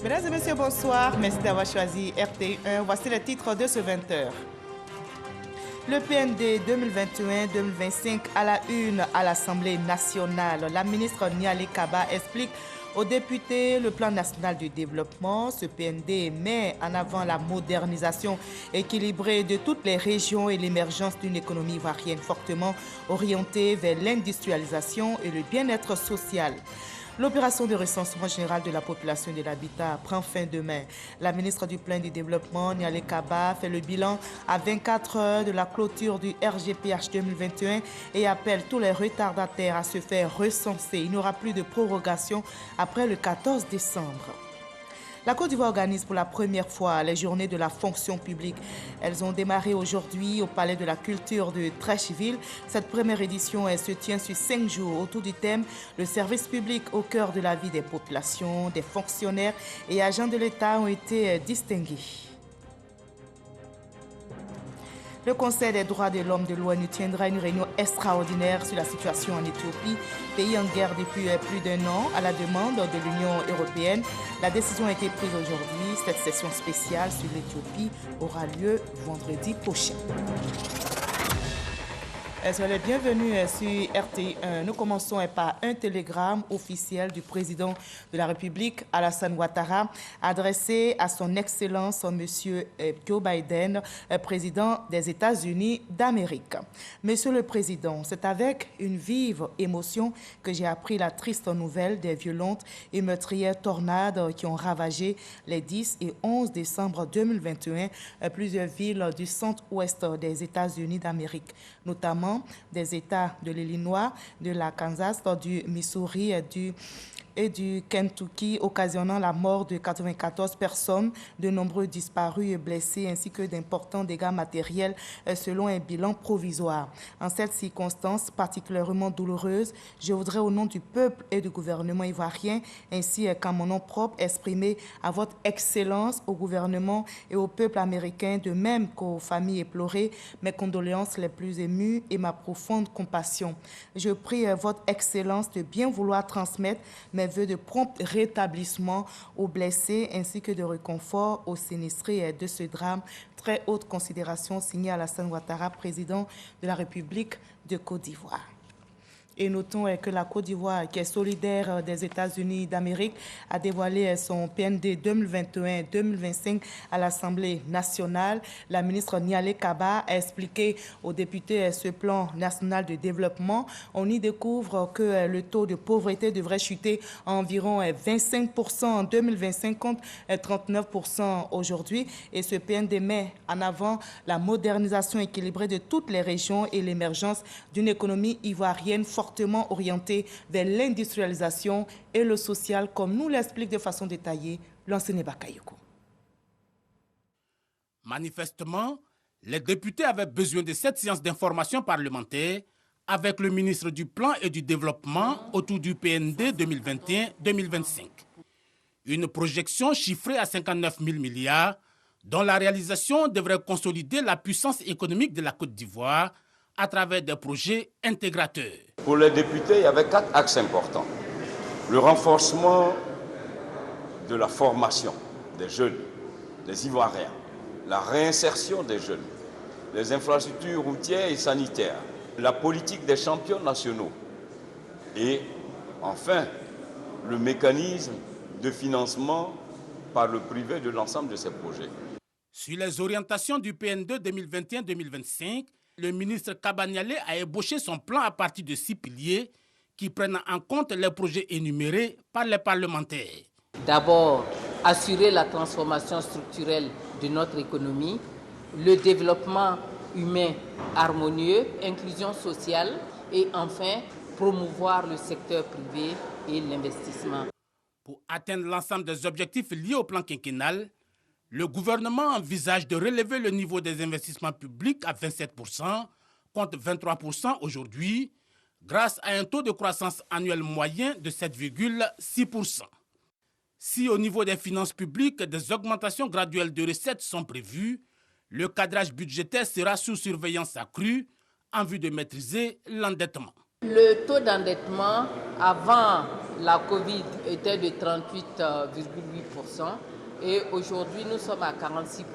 Mesdames et messieurs, bonsoir. Merci d'avoir choisi RT1. Voici les titres de ce 20h. Le PND 2021-2025 à la une à l'Assemblée nationale. La ministre Nialé Kaba explique aux députés le plan national de développement. Ce PND met en avant la modernisation équilibrée de toutes les régions et l'émergence d'une économie ivoirienne fortement orientée vers l'industrialisation et le bien-être social. L'opération de recensement général de la population et de l'habitat prend fin demain. La ministre du Plan du Développement, Nialé Kaba, fait le bilan à 24 heures de la clôture du RGPH 2021 et appelle tous les retardataires à se faire recenser. Il n'y aura plus de prorogation après le 14 décembre. La Côte d'Ivoire organise pour la première fois les journées de la fonction publique. Elles ont démarré aujourd'hui au Palais de la Culture de Treichville. Cette première édition se tient sur 5 jours autour du thème « Le service public au cœur de la vie des populations ». Des fonctionnaires et agents de l'État ont été distingués. Le Conseil des droits de l'homme de l'ONU tiendra une réunion extraordinaire sur la situation en Éthiopie, pays en guerre depuis plus d'un an, à la demande de l'Union européenne. La décision a été prise aujourd'hui. Cette session spéciale sur l'Éthiopie aura lieu vendredi prochain. Soyez les bienvenus sur RT1. Nous commençons par un télégramme officiel du président de la République, Alassane Ouattara, adressé à son Excellence M. Joe Biden, président des États-Unis d'Amérique. Monsieur le Président, c'est avec une vive émotion que j'ai appris la triste nouvelle des violentes et meurtrières tornades qui ont ravagé les 10 et 11 décembre 2021 plusieurs villes du centre-ouest des États-Unis d'Amérique, notamment des États de l'Illinois, de la Kansas, du Missouri et du Kentucky, occasionnant la mort de 94 personnes, de nombreux disparus et blessés, ainsi que d'importants dégâts matériels selon un bilan provisoire. En cette circonstance particulièrement douloureuse, je voudrais au nom du peuple et du gouvernement ivoirien, ainsi qu'en mon nom propre, exprimer à votre Excellence, au gouvernement et au peuple américain, de même qu'aux familles éplorées, mes condoléances les plus émues et ma profonde compassion. Je prie votre Excellence de bien vouloir transmettre mes vœux de prompt rétablissement aux blessés ainsi que de réconfort aux sinistrés de ce drame. Très haute considération, signé Alassane Ouattara, président de la République de Côte d'Ivoire. Et notons que la Côte d'Ivoire, qui est solidaire des États-Unis d'Amérique, a dévoilé son PND 2021-2025 à l'Assemblée nationale. La ministre Nialé Kaba a expliqué aux députés ce plan national de développement. On y découvre que le taux de pauvreté devrait chuter à environ 25% en 2025 contre 39% aujourd'hui. Et ce PND met en avant la modernisation équilibrée de toutes les régions et l'émergence d'une économie ivoirienne fortement orienté vers l'industrialisation et le social, comme nous l'explique de façon détaillée l'enseignant Bakayoko. Manifestement, les députés avaient besoin de cette séance d'information parlementaire avec le ministre du Plan et du Développement autour du PND 2021-2025. Une projection chiffrée à 59 000 milliards, dont la réalisation devrait consolider la puissance économique de la Côte d'Ivoire à travers des projets intégrateurs. Pour les députés, il y avait 4 axes importants. Le renforcement de la formation des jeunes, des Ivoiriens, la réinsertion des jeunes, les infrastructures routières et sanitaires, la politique des champions nationaux et enfin le mécanisme de financement par le privé de l'ensemble de ces projets. Sur les orientations du PN2 2021-2025, le ministre Kaba Nialé a ébauché son plan à partir de 6 piliers qui prennent en compte les projets énumérés par les parlementaires. D'abord, assurer la transformation structurelle de notre économie, le développement humain harmonieux, inclusion sociale et enfin, promouvoir le secteur privé et l'investissement. Pour atteindre l'ensemble des objectifs liés au plan quinquennal, le gouvernement envisage de relever le niveau des investissements publics à 27%, contre 23% aujourd'hui, grâce à un taux de croissance annuel moyen de 7,6%. Si au niveau des finances publiques, des augmentations graduelles de recettes sont prévues, le cadrage budgétaire sera sous surveillance accrue en vue de maîtriser l'endettement. Le taux d'endettement avant la Covid était de 38,8% et aujourd'hui nous sommes à 46%.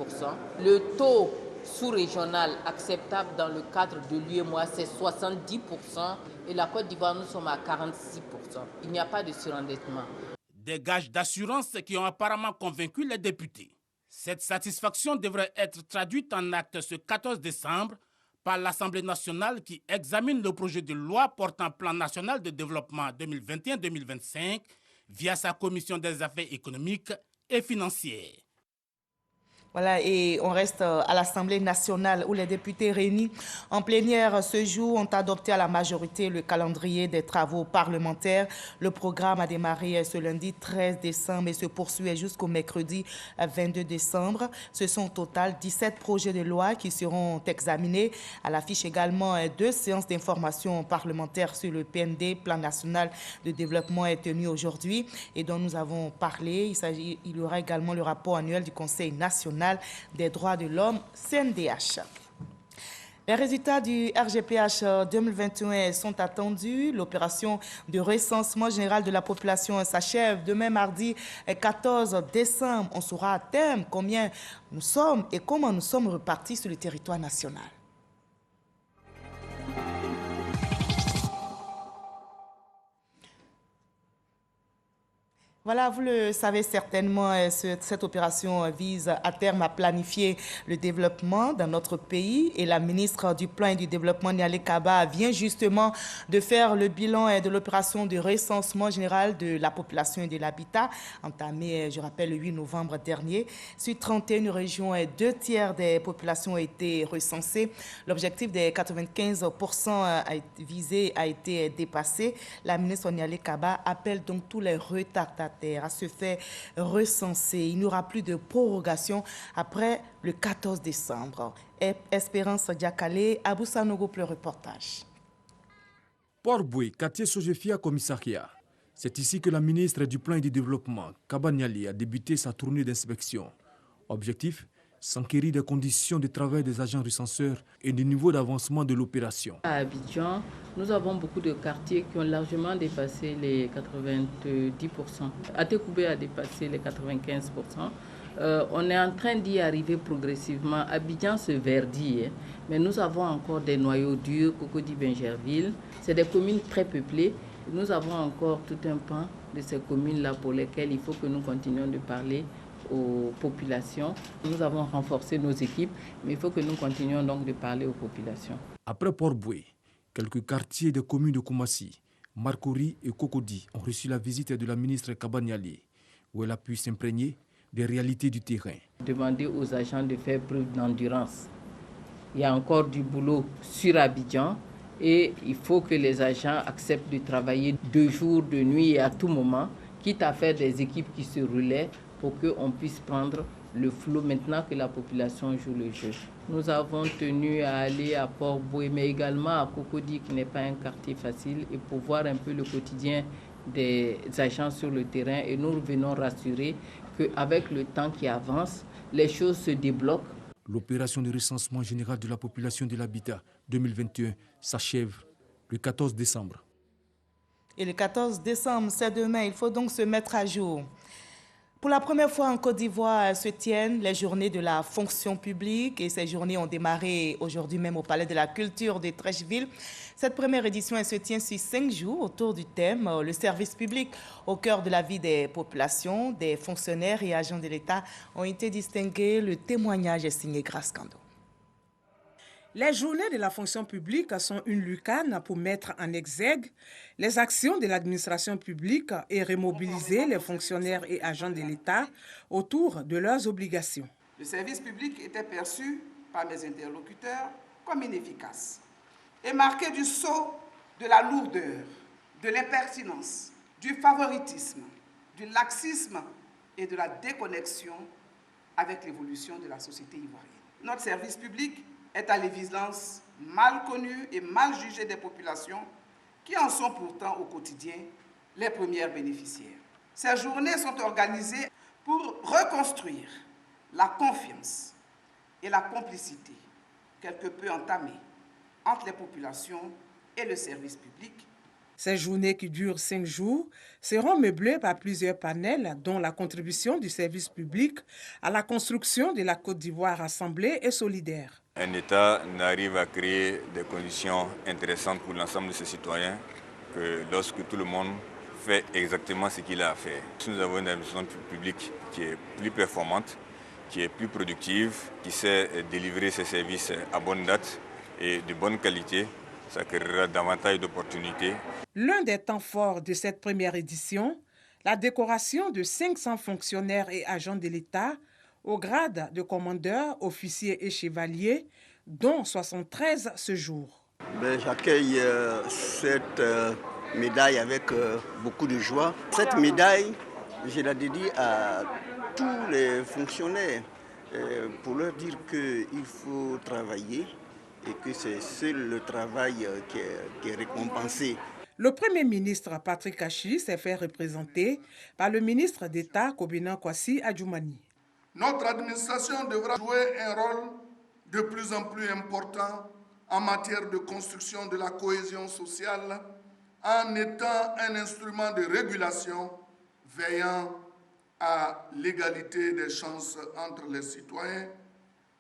Le taux sous-régional acceptable dans le cadre de l'UEMOA, c'est 70% et la Côte d'Ivoire, nous sommes à 46%. Il n'y a pas de surendettement. Des gages d'assurance qui ont apparemment convaincu les députés. Cette satisfaction devrait être traduite en acte ce 14 décembre par l'Assemblée nationale qui examine le projet de loi portant plan national de développement 2021-2025 via sa commission des affaires économiques et financières. Voilà, et on reste à l'Assemblée nationale où les députés réunis en plénière ce jour ont adopté à la majorité le calendrier des travaux parlementaires. Le programme a démarré ce lundi 13 décembre et se poursuit jusqu'au mercredi 22 décembre. Ce sont au total 17 projets de loi qui seront examinés. À l'affiche également 2 séances d'information parlementaire sur le PND, Plan national de développement, est tenue aujourd'hui et dont nous avons parlé. Il y aura également le rapport annuel du Conseil national des droits de l'homme, CNDH. Les résultats du RGPH 2021 sont attendus. L'opération de recensement général de la population s'achève demain mardi 14 décembre. On saura à terme combien nous sommes et comment nous sommes repartis sur le territoire national. Voilà, vous le savez certainement, cette opération vise à terme à planifier le développement dans notre pays et la ministre du Plan et du Développement, Nialé Kaba, vient justement de faire le bilan de l'opération de recensement général de la population et de l'habitat, entamée, je rappelle, le 8 novembre dernier. Sur 31 régions, 2 tiers des populations ont été recensées. L'objectif des 95% visé a été dépassé. La ministre Nialé Kaba appelle donc tous les retardataires à se faire recenser. Il n'y aura plus de prorogation après le 14 décembre. Espérance Diakale, Abou Sanogo pour le reportage. Port-Boué, quartier Sojefia, commissariat. C'est ici que la ministre du Plan et du Développement, Kaba Nialé, a débuté sa tournée d'inspection. Objectif, s'enquérir des conditions de travail des agents recenseurs et du niveau d'avancement de l'opération. À Abidjan, nous avons beaucoup de quartiers qui ont largement dépassé les 90%. Atekoubé a dépassé les 95%. On est en train d'y arriver progressivement. Abidjan se verdit, mais nous avons encore des noyaux durs, Cocody-Bingerville. C'est des communes très peuplées. Nous avons encore tout un pan de ces communes-là pour lesquelles il faut que nous continuions de parler aux populations. Nous avons renforcé nos équipes, mais il faut que nous continuions donc de parler aux populations. Après Port-Boué, quelques quartiers des communes de Koumassi, Marcory et Cocody ont reçu la visite de la ministre Kaba Nialé, où elle a pu s'imprégner des réalités du terrain. Demander aux agents de faire preuve d'endurance. Il y a encore du boulot sur Abidjan et il faut que les agents acceptent de travailler de jour, de nuit et à tout moment, quitte à faire des équipes qui se relaient pour qu'on puisse prendre le flot maintenant que la population joue le jeu. Nous avons tenu à aller à Port-Boué, mais également à Cocody, qui n'est pas un quartier facile, et pour voir un peu le quotidien des agents sur le terrain. Et nous venons rassurer qu'avec le temps qui avance, les choses se débloquent. L'opération de recensement général de la population de l'habitat 2021 s'achève le 14 décembre. Et le 14 décembre, c'est demain. Il faut donc se mettre à jour. Pour la première fois en Côte d'Ivoire se tiennent les journées de la fonction publique et ces journées ont démarré aujourd'hui même au Palais de la Culture de Treichville. Cette première édition elle se tient sur 5 jours autour du thème « Le service public au cœur de la vie des populations ». Des fonctionnaires et agents de l'État ont été distingués. Le témoignage est signé Grace Kando. Les journées de la fonction publique sont une lucane pour mettre en exergue les actions de l'administration publique et remobiliser les fonctionnaires et agents de l'État autour de leurs obligations. Le service public était perçu par mes interlocuteurs comme inefficace et marqué du sceau de la lourdeur, de l'impertinence, du favoritisme, du laxisme et de la déconnexion avec l'évolution de la société ivoirienne. Notre service public est à l'évidence mal connu et mal jugé des populations qui en sont pourtant au quotidien les premières bénéficiaires. Ces journées sont organisées pour reconstruire la confiance et la complicité quelque peu entamée entre les populations et le service public Ces journées qui durent 5 jours seront meublées par plusieurs panels, dont la contribution du service public à la construction de la Côte d'Ivoire assemblée et solidaire. Un État n'arrive à créer des conditions intéressantes pour l'ensemble de ses citoyens que lorsque tout le monde fait exactement ce qu'il a à faire. Si nous avons une administration publique qui est plus performante, qui est plus productive, qui sait délivrer ses services à bonne date et de bonne qualité, ça créera davantage d'opportunités. L'un des temps forts de cette première édition, la décoration de 500 fonctionnaires et agents de l'État au grade de commandeur, officier et chevalier, dont 73 ce jour. J'accueille cette médaille avec beaucoup de joie. Cette médaille, je la dédie à tous les fonctionnaires pour leur dire qu'il faut travailler et que c'est seul le travail qui est récompensé. Le Premier ministre Patrick Achi s'est fait représenter par le ministre d'État Kobina Kwasi Adjoumani. Notre administration devra jouer un rôle de plus en plus important en matière de construction de la cohésion sociale en étant un instrument de régulation veillant à l'égalité des chances entre les citoyens,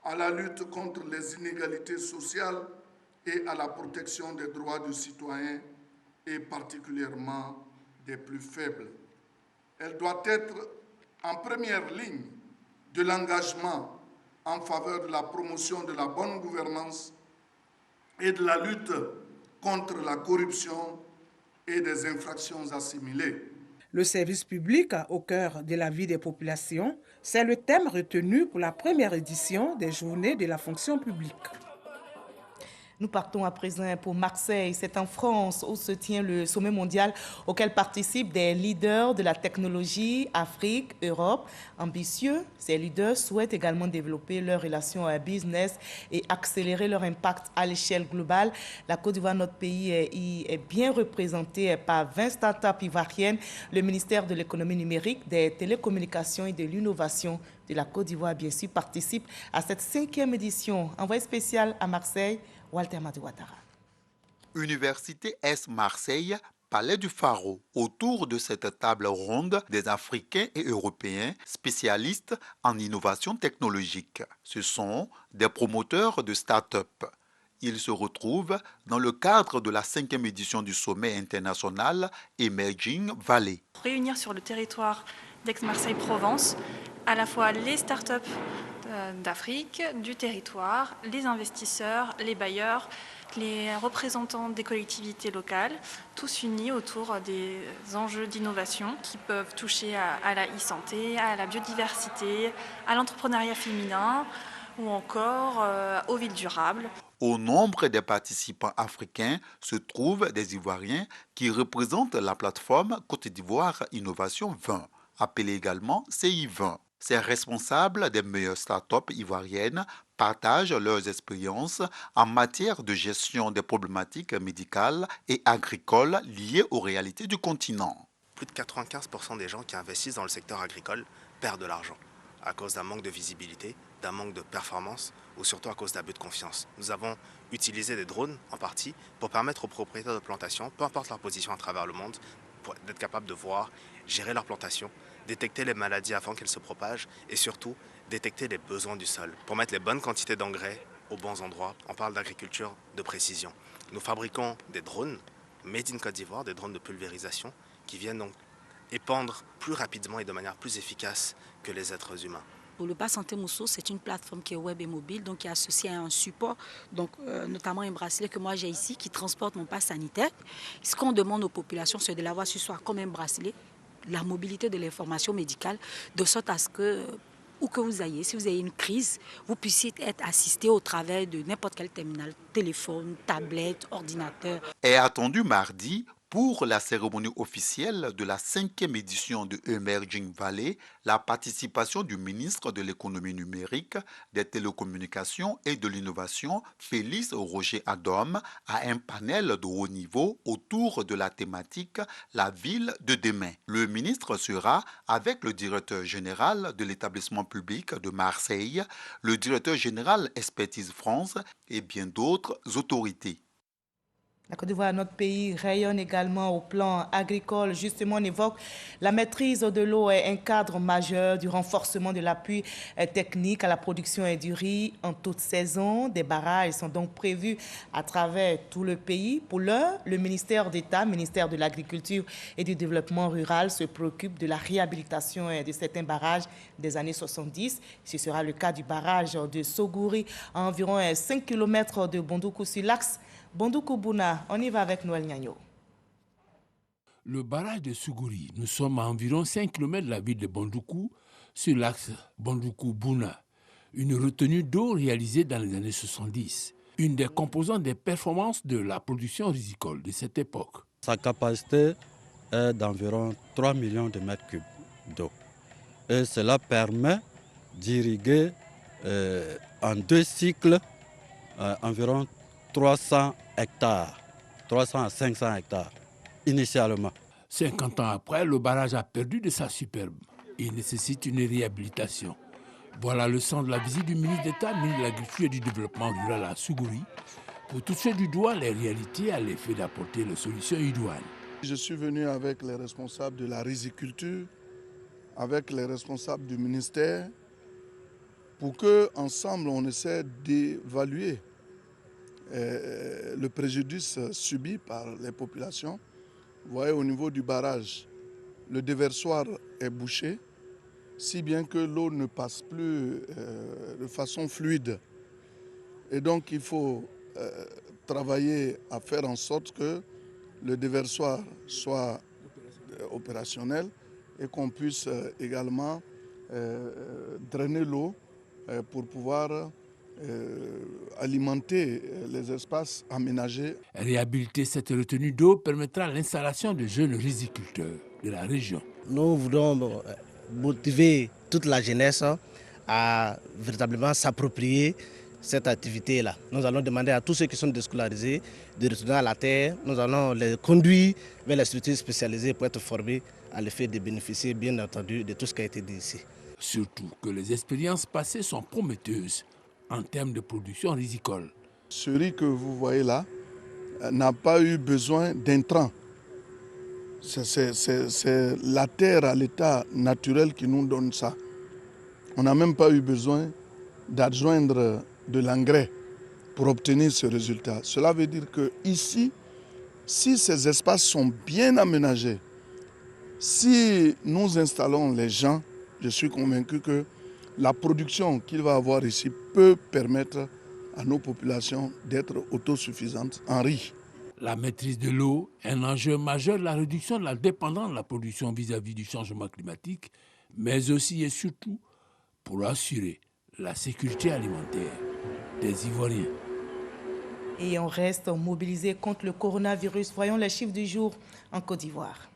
à la lutte contre les inégalités sociales et à la protection des droits du citoyen et particulièrement des plus faibles. Elle doit être en première ligne de l'engagement en faveur de la promotion de la bonne gouvernance et de la lutte contre la corruption et des infractions assimilées. Le service public au cœur de la vie des populations, c'est le thème retenu pour la première édition des Journées de la fonction publique. Nous partons à présent pour Marseille. C'est en France où se tient le sommet mondial auquel participent des leaders de la technologie Afrique, Europe. Ambitieux, ces leaders souhaitent également développer leurs relations business et accélérer leur impact à l'échelle globale. La Côte d'Ivoire, notre pays, est bien représenté par 20 startups ivoiriennes. Le ministère de l'économie numérique, des télécommunications et de l'innovation de la Côte d'Ivoire, bien sûr, participe à cette 5e édition. Envoyé spécial à Marseille, Walter Madiwatara. Université Est Marseille, Palais du Pharo. Autour de cette table ronde, des Africains et Européens spécialistes en innovation technologique. Ce sont des promoteurs de start-up. Ils se retrouvent dans le cadre de la 5e édition du sommet international Emerging Valley. Réunir sur le territoire d'Aix-Marseille-Provence à la fois les start-up d'Afrique, du territoire, les investisseurs, les bailleurs, les représentants des collectivités locales, tous unis autour des enjeux d'innovation qui peuvent toucher à la e-santé, à la biodiversité, à l'entrepreneuriat féminin ou encore aux villes durables. Au nombre des participants africains se trouvent des Ivoiriens qui représentent la plateforme Côte d'Ivoire Innovation 20, appelée également CI20. Ces responsables des meilleures startups ivoiriennes partagent leurs expériences en matière de gestion des problématiques médicales et agricoles liées aux réalités du continent. Plus de 95% des gens qui investissent dans le secteur agricole perdent de l'argent à cause d'un manque de visibilité, d'un manque de performance ou surtout à cause d'abus de confiance. Nous avons utilisé des drones en partie pour permettre aux propriétaires de plantations, peu importe leur position à travers le monde, d'être capables de voir, gérer leur plantation, détecter les maladies avant qu'elles se propagent et surtout détecter les besoins du sol pour mettre les bonnes quantités d'engrais aux bons endroits. On parle d'agriculture de précision. Nous fabriquons des drones made in Côte d'Ivoire, des drones de pulvérisation qui viennent donc épandre plus rapidement et de manière plus efficace que les êtres humains. Pour le Pass Santé Mousso, c'est une plateforme qui est web et mobile, donc qui est associée à un support, donc notamment un bracelet que moi j'ai ici qui transporte mon pass sanitaire. Ce qu'on demande aux populations, c'est de l'avoir sur soi comme un bracelet, la mobilité de l'information médicale, de sorte à ce que, où que vous ayez, si vous avez une crise, vous puissiez être assisté au travers de n'importe quel terminal, téléphone, tablette, ordinateur. Est attendu mardi pour la cérémonie officielle de la 5e édition de Emerging Valley, la participation du ministre de l'économie numérique, des télécommunications et de l'innovation, Félix Roger Adom, à un panel de haut niveau autour de la thématique « La ville de demain ». Le ministre sera avec le directeur général de l'établissement public de Marseille, le directeur général Expertise France et bien d'autres autorités. La Côte d'Ivoire, notre pays, rayonne également au plan agricole. Justement, on évoque la maîtrise de l'eau est un cadre majeur du renforcement de l'appui technique à la production du riz en toute saison. Des barrages sont donc prévus à travers tout le pays. Pour l'heure, le ministère d'État, ministère de l'Agriculture et du Développement rural, se préoccupe de la réhabilitation de certains barrages des années 70. Ce sera le cas du barrage de Sogouri, à environ 5 km de Bondoukou sur l'axe Bondoukou-Bouna. On y va avec Noël Nyagno. Le barrage de Sogouri, nous sommes à environ 5 km de la ville de Bondoukou, sur l'axe Bondoukou-Bouna. Une retenue d'eau réalisée dans les années 70. Une des composantes des performances de la production risicole de cette époque. Sa capacité est d'environ 3 millions de mètres cubes d'eau. Et cela permet d'irriguer en 2 cycles environ 300 hectares, 300 à 500 hectares, initialement. 50 ans après, le barrage a perdu de sa superbe. Il nécessite une réhabilitation. Voilà le sens de la visite du ministre d'État, ministre de l'Agriculture et du Développement rural à Sogouri, pour toucher du doigt les réalités à l'effet d'apporter les solutions idoines. Je suis venu avec les responsables de la riziculture, avec les responsables du ministère, pour qu'ensemble on essaie d'évaluer le préjudice subi par les populations. Vous voyez, au niveau du barrage, le déversoir est bouché, si bien que l'eau ne passe plus de façon fluide. Et donc il faut travailler à faire en sorte que le déversoir soit opérationnel et qu'on puisse également drainer l'eau pour pouvoir alimenter les espaces aménagés. Réhabiliter cette retenue d'eau permettra l'installation de jeunes riziculteurs de la région. Nous voulons motiver toute la jeunesse à véritablement s'approprier cette activité-là. Nous allons demander à tous ceux qui sont déscolarisés de retourner à la terre. Nous allons les conduire vers les structures spécialisées pour être formés à l'effet de bénéficier, bien entendu, de tout ce qui a été dit ici. Surtout que les expériences passées sont prometteuses en termes de production risicole. Ce riz que vous voyez là n'a pas eu besoin d'intrants. C'est la terre à l'état naturel qui nous donne ça. On n'a même pas eu besoin d'adjoindre de l'engrais pour obtenir ce résultat. Cela veut dire que ici, si ces espaces sont bien aménagés, si nous installons les gens, je suis convaincu que la production qu'il va avoir ici peut permettre à nos populations d'être autosuffisantes en riz. La maîtrise de l'eau est un enjeu majeur de la réduction de la dépendance de la production vis-à-vis du changement climatique, mais aussi et surtout pour assurer la sécurité alimentaire des Ivoiriens. Et on reste mobilisé contre le coronavirus. Voyons les chiffres du jour en Côte d'Ivoire.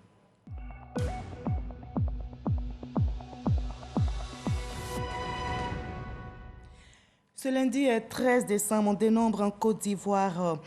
Ce lundi 13 décembre, on dénombre en Côte d'Ivoire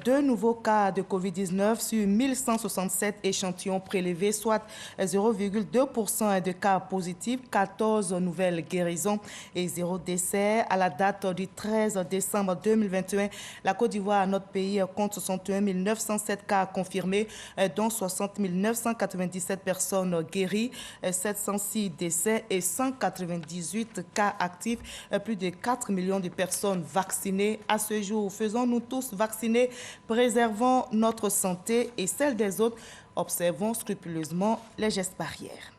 2 nouveaux cas de Covid-19 sur 1167 échantillons prélevés, soit 0,2% de cas positifs, 14 nouvelles guérisons et 0 décès. À la date du 13 décembre 2021, la Côte d'Ivoire, notre pays, compte 61 907 cas confirmés, dont 60 997 personnes guéries, 706 décès et 198 cas actifs, plus de 4 millions de personnes vaccinées à ce jour. Faisons-nous tous vacciner, préservons notre santé et celle des autres, observons scrupuleusement les gestes barrières.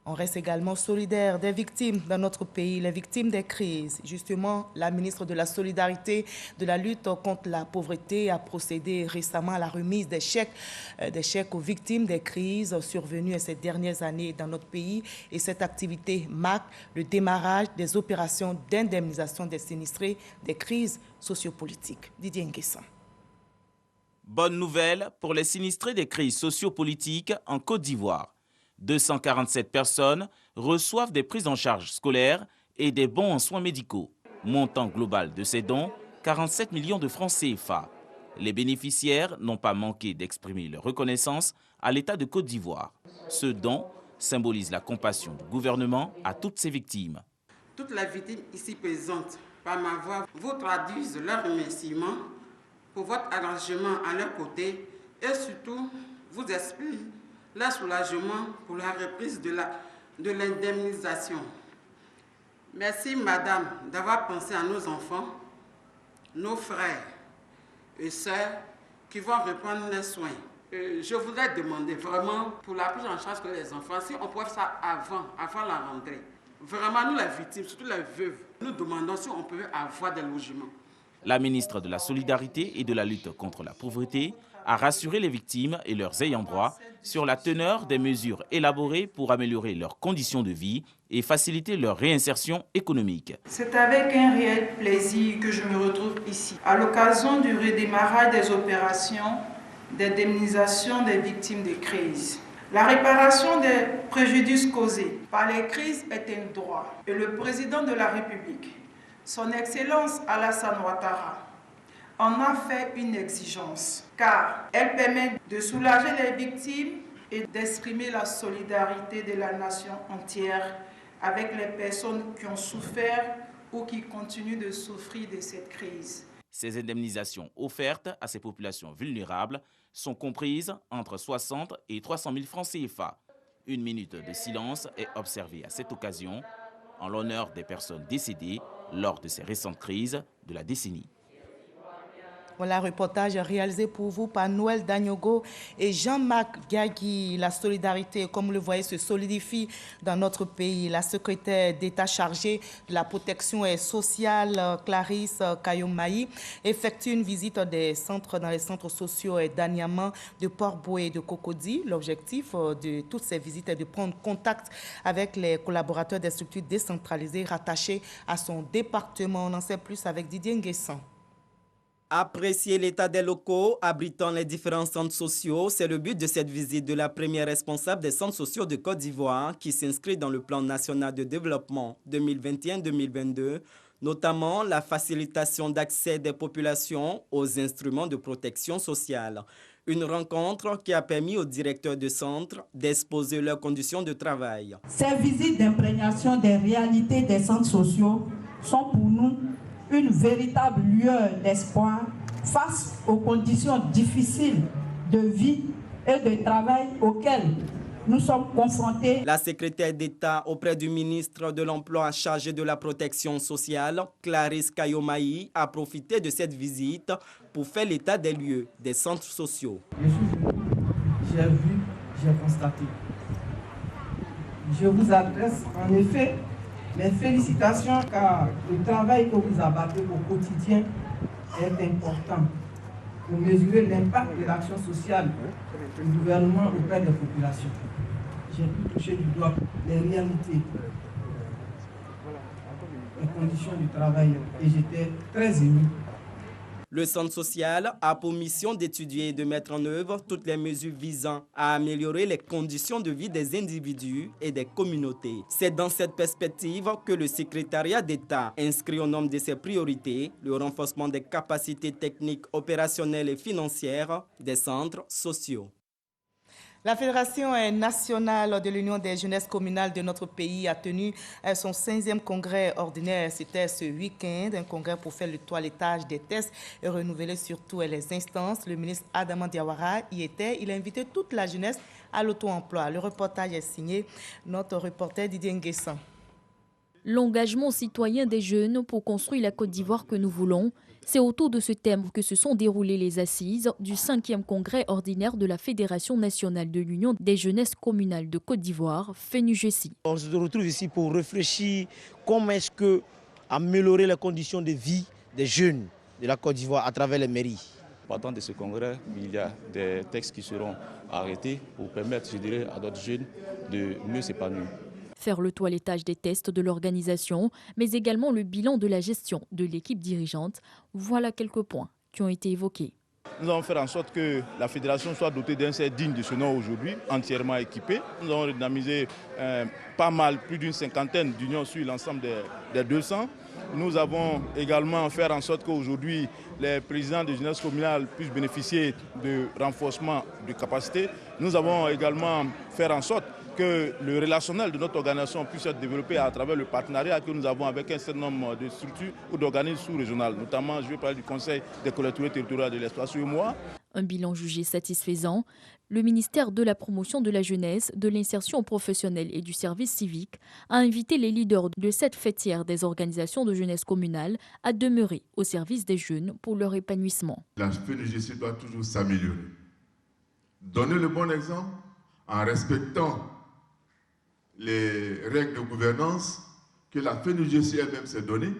On reste également solidaire des victimes dans notre pays, les victimes des crises. Justement, la ministre de la Solidarité, de la lutte contre la pauvreté a procédé récemment à la remise des chèques aux victimes des crises survenues ces dernières années dans notre pays. Et cette activité marque le démarrage des opérations d'indemnisation des sinistrés des crises sociopolitiques. Didier Nguessan. Bonne nouvelle pour les sinistrés des crises sociopolitiques en Côte d'Ivoire. 247 personnes reçoivent des prises en charge scolaires et des bons en soins médicaux. Montant global de ces dons, 47 millions de francs CFA. Les bénéficiaires n'ont pas manqué d'exprimer leur reconnaissance à l'État de Côte d'Ivoire. Ce don symbolise la compassion du gouvernement à toutes ces victimes. Toutes les victimes ici présentes, par ma voix, vous traduisent leurs remerciements pour votre engagement à leur côté et surtout vous exprime leur soulagement pour la reprise de l'indemnisation. Merci, Madame, d'avoir pensé à nos enfants, nos frères et sœurs qui vont reprendre les soins. Je voudrais demander vraiment pour la prise en charge que les enfants, si on pouvait faire ça avant la rentrée. Vraiment, nous les victimes, surtout les veuves, nous demandons si on peut avoir des logements. La ministre de la Solidarité et de la lutte contre la pauvreté a rassuré les victimes et leurs ayants droit sur la teneur des mesures élaborées pour améliorer leurs conditions de vie et faciliter leur réinsertion économique. C'est avec un réel plaisir que je me retrouve ici, à l'occasion du redémarrage des opérations d'indemnisation des victimes de crise. La réparation des préjudices causés par les crises est un droit et le président de la République, son Excellence Alassane Ouattara, en a fait une exigence, car elle permet de soulager les victimes et d'exprimer la solidarité de la nation entière avec les personnes qui ont souffert ou qui continuent de souffrir de cette crise. Ces indemnisations offertes à ces populations vulnérables sont comprises entre 60 et 300 000 francs CFA. Une minute de silence est observée à cette occasion en l'honneur des personnes décédées lors de ces récentes crises de la décennie. Voilà, reportage réalisé pour vous par Noël Dagnogo et Jean-Marc Gagui. La solidarité, comme vous le voyez, se solidifie dans notre pays. La secrétaire d'État chargée de la protection sociale, Clarisse Kayomaï, effectue une visite dans les centres sociaux d'Aniaman, de Port-Boué et de Cocody. L'objectif de toutes ces visites est de prendre contact avec les collaborateurs des structures décentralisées rattachées à son département. On en sait plus avec Didier Nguessan. Apprécier l'état des locaux abritant les différents centres sociaux, c'est le but de cette visite de la première responsable des centres sociaux de Côte d'Ivoire qui s'inscrit dans le plan national de développement 2021-2022, notamment la facilitation d'accès des populations aux instruments de protection sociale. Une rencontre qui a permis aux directeurs de centres d'exposer leurs conditions de travail. Ces visites d'imprégnation des réalités des centres sociaux sont pour nous une véritable lueur d'espoir face aux conditions difficiles de vie et de travail auxquelles nous sommes confrontés. La secrétaire d'État auprès du ministre de l'Emploi chargé de la protection sociale, Clarisse Kayomaï, a profité de cette visite pour faire l'état des lieux des centres sociaux. Je suis venu, j'ai vu, j'ai constaté. Je vous adresse en effet mes félicitations car le travail que vous abattez au quotidien est important pour mesurer l'impact de l'action sociale du gouvernement auprès des populations. J'ai pu toucher du doigt les réalités, les conditions du travail et j'étais très ému. Le centre social a pour mission d'étudier et de mettre en œuvre toutes les mesures visant à améliorer les conditions de vie des individus et des communautés. C'est dans cette perspective que le secrétariat d'État inscrit au nombre de ses priorités le renforcement des capacités techniques, opérationnelles et financières des centres sociaux. La Fédération nationale de l'Union des jeunesses communales de notre pays a tenu son 5e congrès ordinaire. C'était ce week-end, un congrès pour faire le toilettage des tests et renouveler surtout les instances. Le ministre Adama Diawara y était. Il a invité toute la jeunesse à l'auto-emploi. Le reportage est signé notre reporter Didier Nguessan. L'engagement citoyen des jeunes pour construire la Côte d'Ivoire que nous voulons, c'est autour de ce thème que se sont déroulées les assises du 5e congrès ordinaire de la Fédération nationale de l'Union des jeunesses communales de Côte d'Ivoire, FENUJESI. On se retrouve ici pour réfléchir comment est-ce que améliorer les conditions de vie des jeunes de la Côte d'Ivoire à travers les mairies. Partant de ce congrès, il y a des textes qui seront arrêtés pour permettre, je dirais, à d'autres jeunes de mieux s'épanouir. Faire le toilettage des tests de l'organisation, mais également le bilan de la gestion de l'équipe dirigeante. Voilà quelques points qui ont été évoqués. Nous allons faire en sorte que la fédération soit dotée d'un set digne de ce nom aujourd'hui, entièrement équipé. Nous allons redynamiser pas mal, plus d'une cinquantaine d'unions sur l'ensemble des 200. Nous avons également faire en sorte qu'aujourd'hui, les présidents de jeunesse communale puissent bénéficier de renforcement de capacité. Nous avons également faire en sorte que le relationnel de notre organisation puisse être développé à travers le partenariat que nous avons avec un certain nombre de structures ou d'organismes sous-régionaux. Notamment, je vais parler du Conseil des collectivités territoriales de l'espace UEMOA. Un bilan jugé satisfaisant. Le ministère de la Promotion de la Jeunesse, de l'Insertion professionnelle et du Service civique a invité les leaders de cette fêtière des organisations de jeunesse communales à demeurer au service des jeunes pour leur épanouissement. La FENUJC doit toujours s'améliorer. Donner le bon exemple en respectant les règles de gouvernance que la FENUJC elle-même s'est donnée.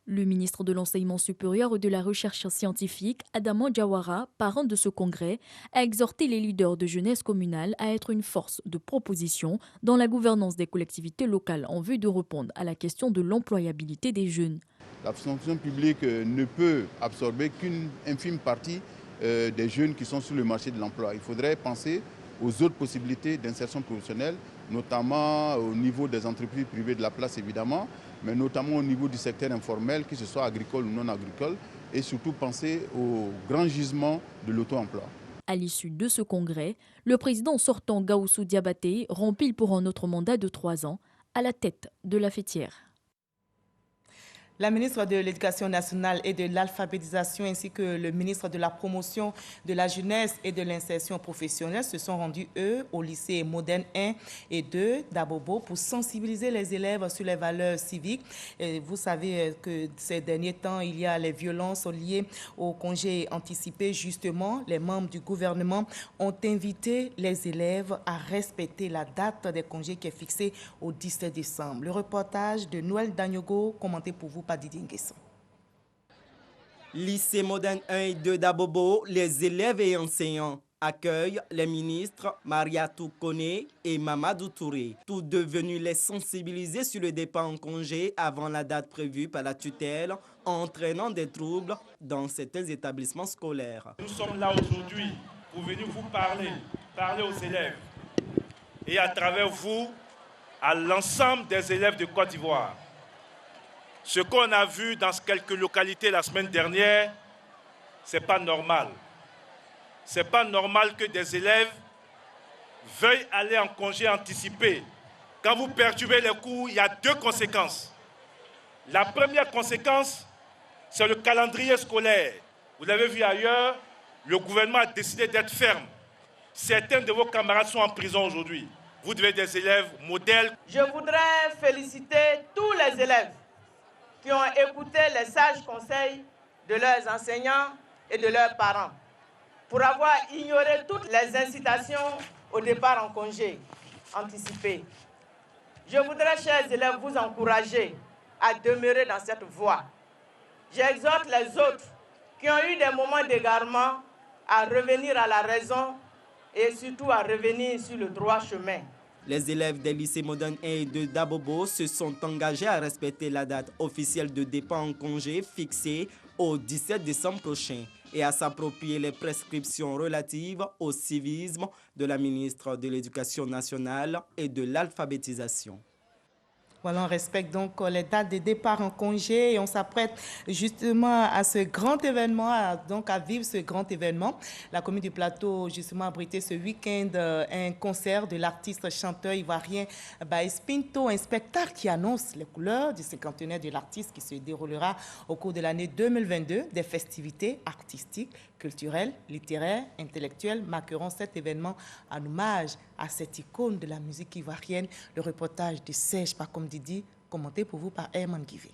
Le ministre de l'Enseignement supérieur et de la Recherche scientifique, Adama Diawara, parrain de ce congrès, a exhorté les leaders de jeunesse communale à être une force de proposition dans la gouvernance des collectivités locales en vue de répondre à la question de l'employabilité des jeunes. La fonction publique ne peut absorber qu'une infime partie des jeunes qui sont sur le marché de l'emploi. Il faudrait penser aux autres possibilités d'insertion professionnelle, notamment au niveau des entreprises privées de la place évidemment, mais notamment au niveau du secteur informel, que ce soit agricole ou non agricole, et surtout penser aux grands gisements de l'auto-emploi. À l'issue de ce congrès, le président sortant Gaussou Diabaté remplit pour un autre mandat de 3 ans à la tête de la fêtière. La ministre de l'Éducation nationale et de l'alphabétisation ainsi que le ministre de la Promotion de la jeunesse et de l'insertion professionnelle se sont rendus, eux, au lycée moderne 1 et 2 d'Abobo pour sensibiliser les élèves sur les valeurs civiques. Et vous savez que ces derniers temps, il y a les violences liées au congé anticipé. Justement, les membres du gouvernement ont invité les élèves à respecter la date des congés qui est fixée au 17 décembre. Le reportage de Noël Danyogo, commenté pour vous. Lycée moderne 1 et 2 d'Abobo, les élèves et enseignants accueillent les ministres Mariatou Kone et Mamadou Touré, tous devenus les sensibiliser sur le départ en congé avant la date prévue par la tutelle, entraînant des troubles dans certains établissements scolaires. Nous sommes là aujourd'hui pour venir vous parler aux élèves et à travers vous, à l'ensemble des élèves de Côte d'Ivoire. Ce qu'on a vu dans quelques localités la semaine dernière, ce n'est pas normal. Ce n'est pas normal que des élèves veuillent aller en congé anticipé. Quand vous perturbez les cours, il y a 2 conséquences. La première conséquence, c'est le calendrier scolaire. Vous l'avez vu ailleurs, le gouvernement a décidé d'être ferme. Certains de vos camarades sont en prison aujourd'hui. Vous devez être des élèves modèles. Je voudrais féliciter tous les élèves qui ont écouté les sages conseils de leurs enseignants et de leurs parents pour avoir ignoré toutes les incitations au départ en congé anticipé. Je voudrais, chers élèves, vous encourager à demeurer dans cette voie. J'exhorte les autres qui ont eu des moments d'égarement à revenir à la raison et surtout à revenir sur le droit chemin. Les élèves des lycées modernes 1 et 2 d'Abobo se sont engagés à respecter la date officielle de départ en congé fixée au 17 décembre prochain et à s'approprier les prescriptions relatives au civisme de la ministre de l'Éducation nationale et de l'alphabétisation. Voilà, on respecte donc les dates de départ en congé et on s'apprête justement à ce grand événement, à vivre ce grand événement. La commune du Plateau, justement, a abrité ce week-end un concert de l'artiste chanteur ivoirien Baïs Pinto, un spectacle qui annonce les couleurs du cinquantenaire de l'artiste qui se déroulera au cours de l'année 2022. Des festivités artistiques, culturelles, littéraires, intellectuelles marqueront cet événement en hommage à cette icône de la musique ivoirienne. Le reportage de Serge Pacom Didi, commenté pour vous par Herman Guivé.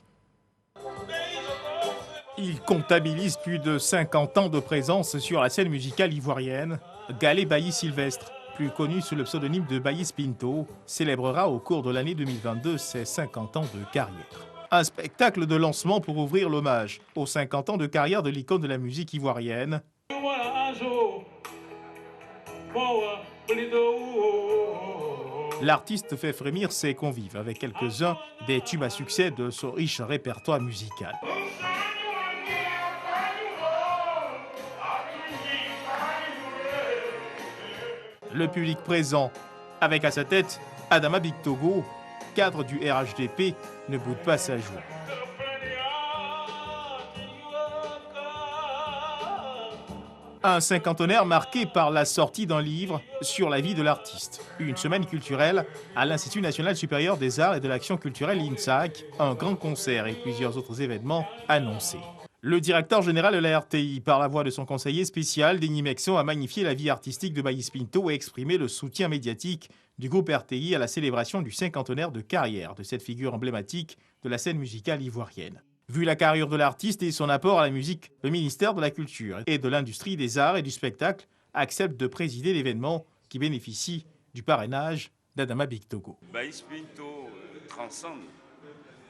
Il comptabilise plus de 50 ans de présence sur la scène musicale ivoirienne. Galé Bailly Sylvestre, plus connu sous le pseudonyme de Baïs Pinto, célébrera au cours de l'année 2022 ses 50 ans de carrière. Un spectacle de lancement pour ouvrir l'hommage aux 50 ans de carrière de l'icône de la musique ivoirienne. L'artiste fait frémir ses convives avec quelques-uns des tubes à succès de son riche répertoire musical. Le public présent, avec à sa tête Adama Bictogo, cadre du RHDP, ne boude pas sa joie. Un cinquantenaire marqué par la sortie d'un livre sur la vie de l'artiste. Une semaine culturelle à l'Institut national supérieur des arts et de l'action culturelle INSAC, un grand concert et plusieurs autres événements annoncés. Le directeur général de la RTI, par la voix de son conseiller spécial, Denis Mexon, a magnifié la vie artistique de Baïs Pinto et exprimé le soutien médiatique du groupe RTI à la célébration du cinquantenaire de carrière de cette figure emblématique de la scène musicale ivoirienne. Vu la carrure de l'artiste et son apport à la musique, le ministère de la Culture et de l'Industrie des Arts et du Spectacle accepte de présider l'événement qui bénéficie du parrainage d'Adama Bictogo. Baïs Pinto transcende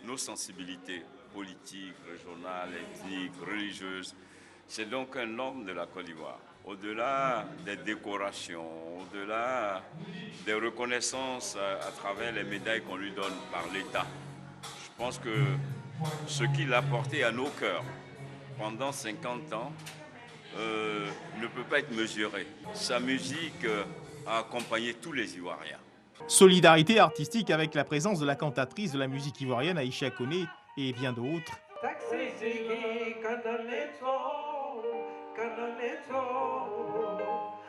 nos sensibilités politiques, régionales, ethniques, religieuses. C'est donc un homme de la Côte d'Ivoire. Au-delà des décorations, au-delà des reconnaissances à travers les médailles qu'on lui donne par l'État, je pense que ce qu'il a porté à nos cœurs pendant 50 ans ne peut pas être mesuré. Sa musique a accompagné tous les Ivoiriens. Solidarité artistique avec la présence de la cantatrice de la musique ivoirienne Aïcha Koné et bien d'autres.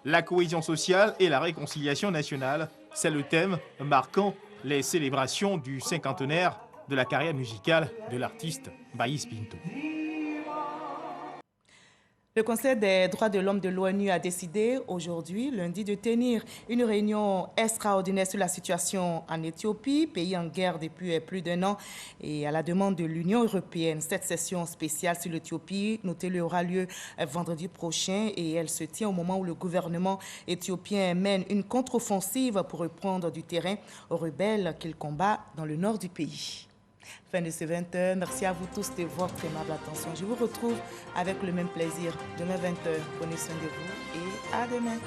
La cohésion sociale et la réconciliation nationale, c'est le thème marquant les célébrations du cinquantenaire de la carrière musicale de l'artiste Baïs Pinto. Le Conseil des droits de l'homme de l'ONU a décidé aujourd'hui, lundi, de tenir une réunion extraordinaire sur la situation en Éthiopie, pays en guerre depuis plus d'1 an, et à la demande de l'Union européenne. Cette session spéciale sur l'Éthiopie, notez-le, aura lieu vendredi prochain et elle se tient au moment où le gouvernement éthiopien mène une contre-offensive pour reprendre du terrain aux rebelles qu'il combat dans le nord du pays. Fin de ce 20h. Merci à vous tous de votre aimable attention. Je vous retrouve avec le même plaisir demain 20h. Prenez soin de vous et à demain.